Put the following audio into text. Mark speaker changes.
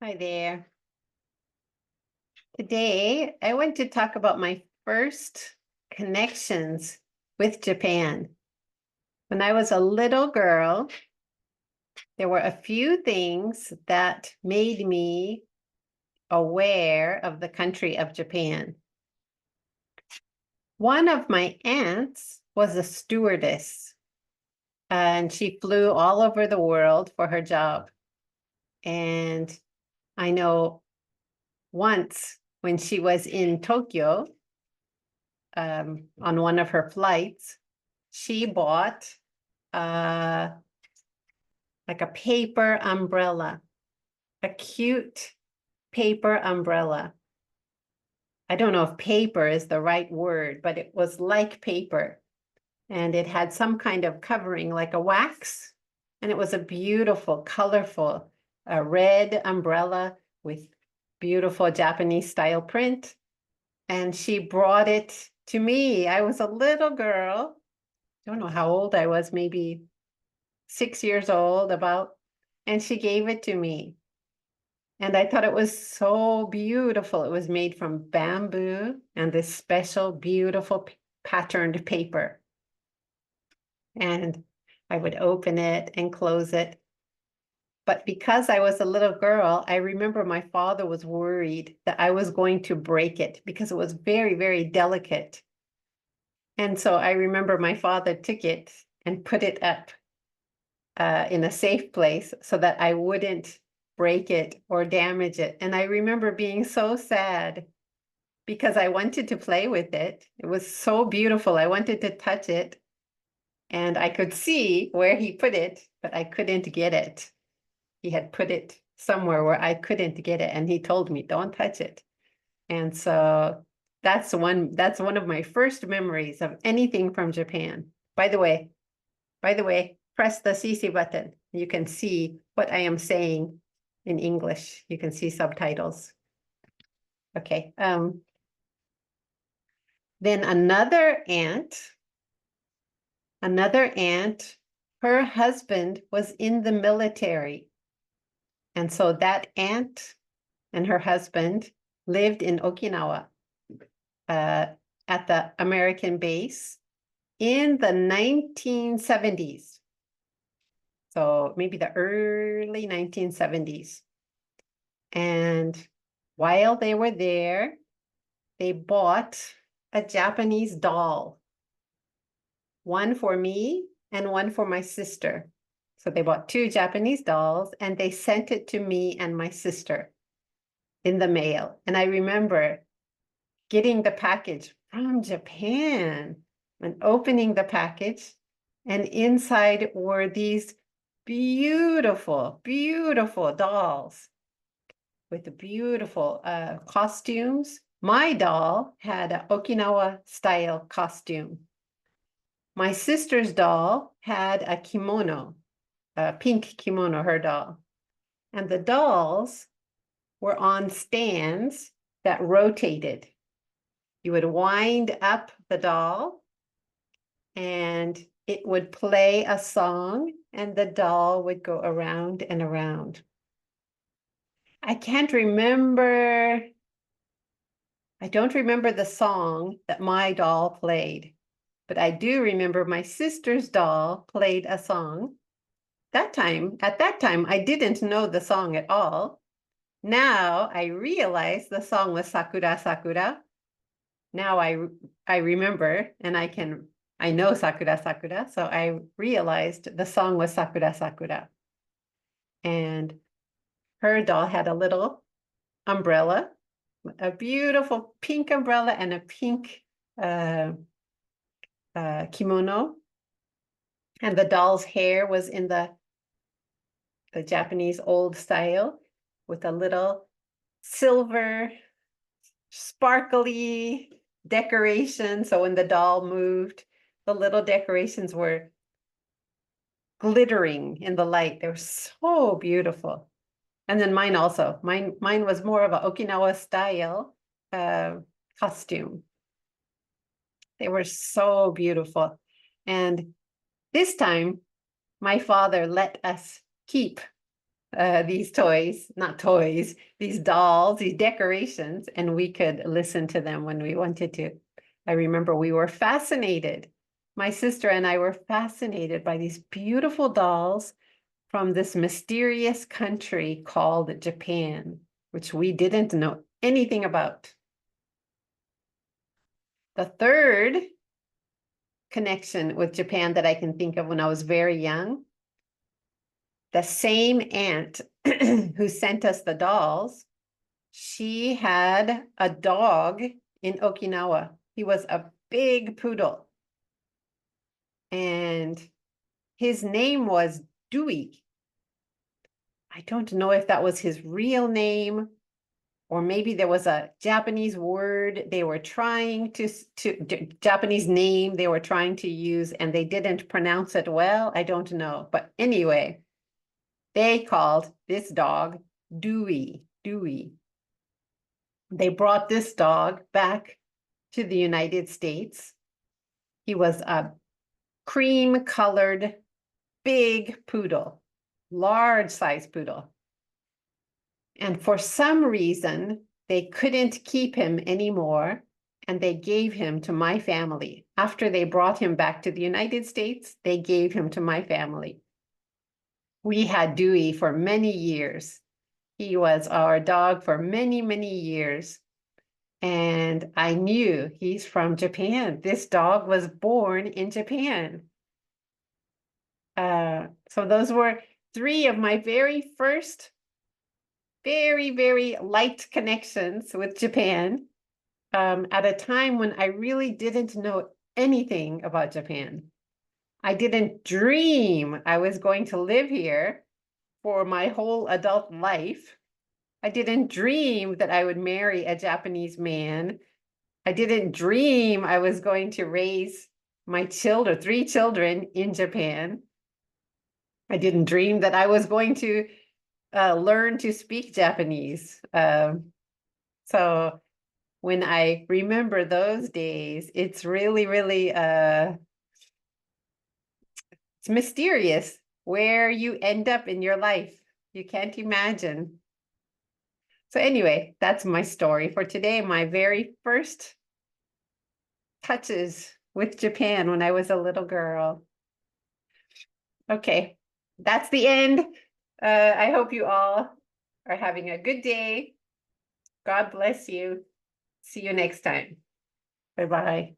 Speaker 1: Hi there. Today, I want to talk about my first connections with Japan. When I was a little girl, there were a few things that made me aware of the country of Japan. One of my aunts was a stewardess, and she flew all over the world for her job. And I know once when she was in Tokyo, on one of her flights, she bought uh, like a paper umbrella, a cute paper umbrella. I don't know if paper is the right word, but it was like paper. And it had some kind of covering, like a wax. And it was a beautiful, colorful, red umbrella with beautiful Japanese style print. And she brought it to me. I was a little girl. Don't know how old I was, maybe 6 years old about, and she gave it to me. And I thought it was so beautiful. It was made from bamboo and this special, beautiful patterned paper. And I would open it and close it. But because I was a little girl, I remember my father was worried that I was going to break it because it was very, very delicate. And so I remember my father took it and put it up in a safe place so that I wouldn't break it or damage it. And I remember being so sad because I wanted to play with it. It was so beautiful. I wanted to touch it and I could see where he put it, but I couldn't get it. He had put it somewhere where I couldn't get it. And he told me, don't touch it. And so that's one of my first memories of anything from Japan. By the way, press the CC button. You can see what I am saying in English. You can see subtitles. Okay. Then another aunt, her husband was in the military. And so that aunt and her husband lived in Okinawa at the American base in the 1970s. So maybe the early 1970s. And while they were there, they bought a Japanese doll, one for me and one for my sister. So they bought two Japanese dolls and they sent it to me and my sister in the mail. And I remember getting the package from Japan and opening the package, and inside were these beautiful, beautiful dolls with the beautiful costumes. My doll had an Okinawa style costume. My sister's doll had a kimono, a pink kimono, her doll. And the dolls were on stands that rotated. You would wind up the doll and it would play a song and the doll would go around and around. I can't remember. I don't remember the song that my doll played, but I do remember my sister's doll played a song. At that time, I didn't know the song at all. Now I realize the song was Sakura Sakura. Now I remember and I know Sakura Sakura, so I realized the song was Sakura Sakura. And her doll had a little umbrella, a beautiful pink umbrella and a pink kimono. And the doll's hair was in the Japanese old style with a little silver sparkly decoration. So when the doll moved, the little decorations were glittering in the light. They were so beautiful. And then mine also. Mine was more of an Okinawa style costume. They were so beautiful. And this time, my father let us keep these toys, not toys, these dolls, these decorations, and we could listen to them when we wanted to. I remember we were fascinated. My sister and I were fascinated by these beautiful dolls from this mysterious country called Japan, which we didn't know anything about. The third connection with Japan that I can think of when I was very young, the same aunt who sent us the dolls, she had a dog in Okinawa. He was a big poodle. And his name was Dewey. I don't know if that was his real name, or maybe there was a Japanese word they were trying to Japanese name they were trying to use, and they didn't pronounce it well. I don't know. But anyway, they called this dog Dewey. Dewey. They brought this dog back to the United States. He was a cream-colored, big poodle, large-sized poodle. And for some reason, they couldn't keep him anymore, and they gave him to my family. After they brought him back to the United States, they gave him to my family. We had Dewey for many years. He was our dog for many, many years. And I knew he's from Japan. This dog was born in Japan. So those were three of my very first very, very light connections with Japan at a time when I really didn't know anything about Japan. I didn't dream I was going to live here for my whole adult life. I didn't dream that I would marry a Japanese man. I didn't dream I was going to raise my children, 3 children in Japan. I didn't dream that I was going to learn to speak Japanese. So when I remember those days, it's really, really, it's mysterious where you end up in your life. You can't imagine. So anyway, that's my story for today. My very first touches with Japan when I was a little girl. Okay, that's the end. I hope you all are having a good day. God bless you. See you next time. Bye-bye.